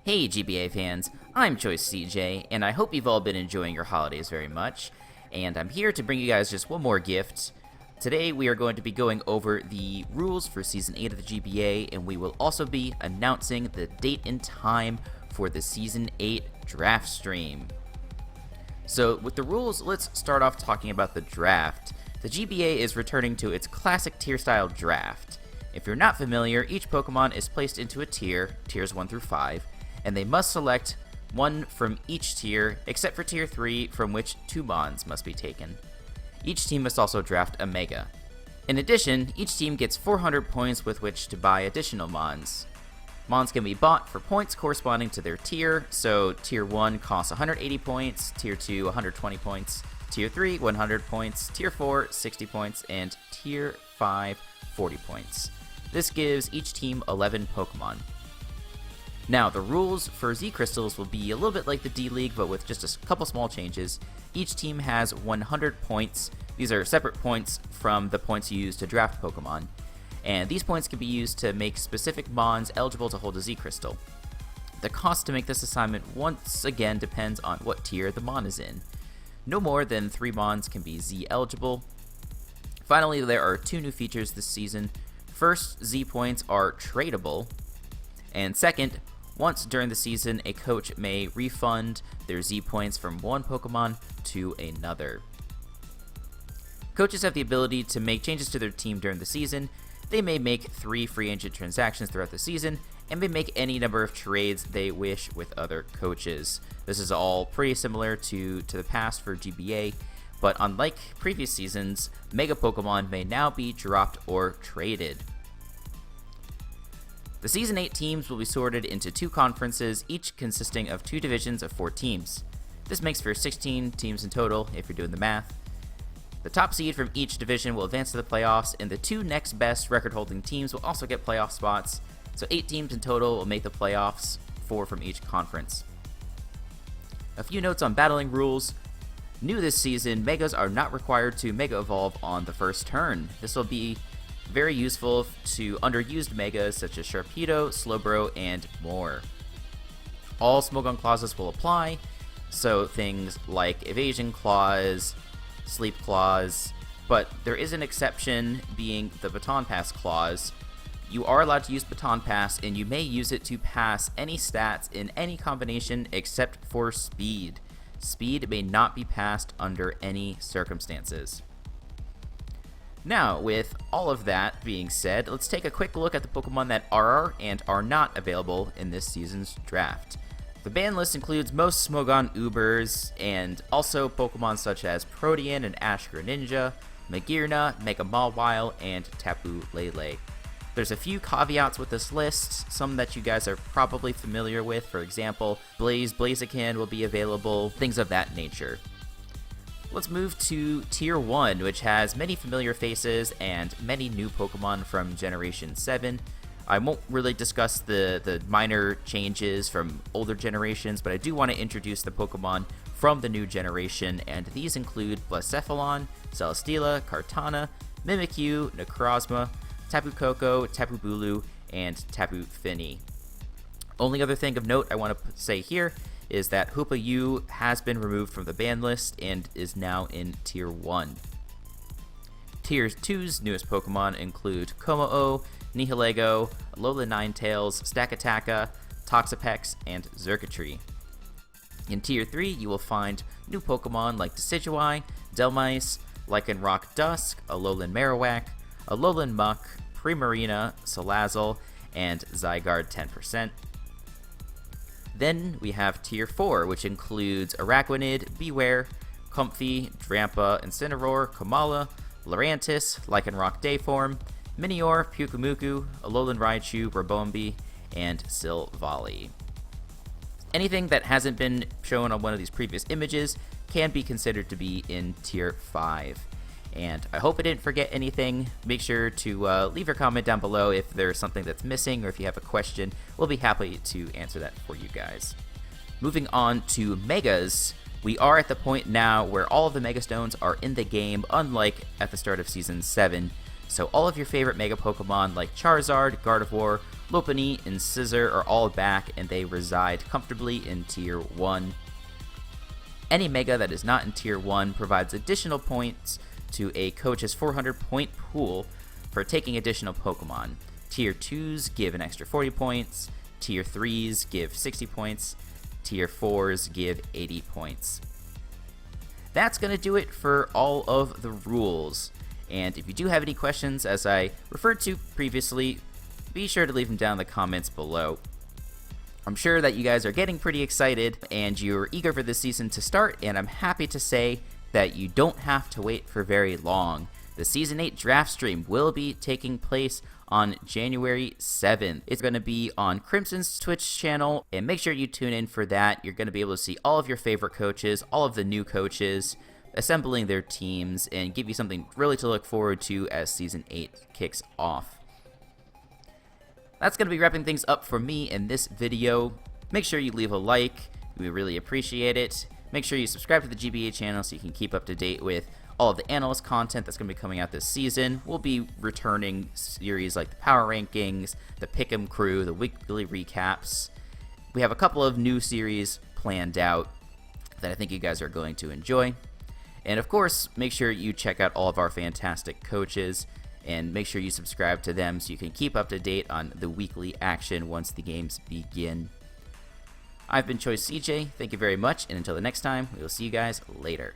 Hey GBA fans, I'm Choice CJ, and I hope you've all been enjoying your holidays very much. And I'm here to bring you guys just one more gift. Today we are going to be going over the rules for Season 8 of the GBA, and we will also be announcing the date and time for the Season 8 draft stream. So with the rules, let's start off talking about the draft. The GBA is returning to its classic tier-style draft. If you're not familiar, each Pokemon is placed into a tier, tiers 1 through 5, and they must select one from each tier, except for tier 3, from which 2 Mons must be taken. Each team must also draft a Mega. In addition, each team gets 400 points with which to buy additional Mons. Mons can be bought for points corresponding to their tier, so tier 1 costs 180 points, tier 2 120 points, tier 3 100 points, tier 4 60 points, and tier 5 40 points. This gives each team 11 Pokemon. Now, the rules for Z Crystals will be a little bit like the D-League, but with just a couple small changes. Each team has 100 points. These are separate points from the points you use to draft Pokemon. And these points can be used to make specific Mons eligible to hold a Z Crystal. The cost to make this assignment once again depends on what tier the Mon is in. No more than 3 Mons can be Z eligible. Finally, there are 2 new features this season. First, Z points are tradable. And second, once during the season, a coach may refund their Z points from one Pokemon to another. Coaches have the ability to make changes to their team during the season. They may make 3 free agent transactions throughout the season, and may make any number of trades they wish with other coaches. This is all pretty similar to the past for GBA, but unlike previous seasons, Mega Pokemon may now be dropped or traded. The Season 8 teams will be sorted into 2 conferences, each consisting of 2 divisions of 4 teams. This makes for 16 teams in total, if you're doing the math. The top seed from each division will advance to the playoffs, and the 2 next best record-holding teams will also get playoff spots, so 8 teams in total will make the playoffs, 4 from each conference. A few notes on battling rules. New this season, Megas are not required to Mega Evolve on the first turn. This will be very useful to underused Megas such as Sharpedo, Slowbro, and more. All Smogon clauses will apply, so things like Evasion Clause, Sleep Clause, but there is an exception being the Baton Pass clause. You are allowed to use Baton Pass, and you may use it to pass any stats in any combination except for Speed. Speed may not be passed under any circumstances. Now, with all of that being said, let's take a quick look at the Pokemon that are and are not available in this season's draft. The ban list includes most Smogon Ubers, and also Pokemon such as Protean and Ash Greninja, Magearna, Mega Mawile, and Tapu Lele. There's a few caveats with this list, some that you guys are probably familiar with. For example, Blaziken will be available, things of that nature. Let's move to Tier 1, which has many familiar faces and many new Pokemon from Generation 7. I won't really discuss the minor changes from older generations, but I do want to introduce the Pokemon from the new generation, and these include Blacephalon, Celesteela, Kartana, Mimikyu, Necrozma, Tapu Koko, Tapu Bulu, and Tapu Fini. Only other thing of note I want to say here is that Hoopa U has been removed from the ban list and is now in Tier 1. Tier 2's newest Pokemon include Kommo-o, Nihilego, Alolan Ninetales, Stakataka, Toxapex, and Xurkitree. In Tier 3, you will find new Pokemon like Decidueye, Delmice, Lycanroc Dusk, Alolan Marowak, Alolan Muck, Primarina, Salazzle, and Zygarde 10%. Then we have Tier 4, which includes Araquanid, Bewear, Comfey, Drampa, Incineroar, Komala, Lurantis, Lycanroc Dayform, Minior, Pyukumuku, Alolan Raichu, Ribombee, and Silvally. Anything that hasn't been shown on one of these previous images can be considered to be in Tier 5. And I hope I didn't forget anything. Make sure to leave your comment down below if there's something that's missing or if you have a question. We'll be happy to answer that for you guys. Moving on to Megas, we are at the point now where all of the Mega Stones are in the game, unlike at the start of Season 7. So all of your favorite Mega Pokemon like Charizard, Gardevoir, Lopunny and Scissor are all back, and they reside comfortably in Tier 1. Any Mega that is not in Tier 1 provides additional points to a coach's 400-point pool for taking additional Pokemon. Tier 2s give an extra 40 points, Tier 3s give 60 points, Tier 4s give 80 points. That's going to do it for all of the rules. And if you do have any questions, as I referred to previously, be sure to leave them down in the comments below. I'm sure that you guys are getting pretty excited and you're eager for this season to start, and I'm happy to say that you don't have to wait for very long. The Season 8 draft stream will be taking place on January 7th. It's going to be on Crimson's Twitch channel, and make sure you tune in for that. You're going to be able to see all of your favorite coaches, all of the new coaches, assembling their teams, and give you something really to look forward to as Season 8 kicks off. That's going to be wrapping things up for me in this video. Make sure you leave a like. We really appreciate it. Make sure you subscribe to the GBA channel so you can keep up to date with all of the analyst content that's going to be coming out this season. We'll be returning series like the Power Rankings, the Pick'em Crew, the weekly recaps. We have a couple of new series planned out that I think you guys are going to enjoy. And of course, make sure you check out all of our fantastic coaches, and make sure you subscribe to them so you can keep up to date on the weekly action once the games begin. I've been Choice CJ, thank you very much, and until the next time, we will see you guys later.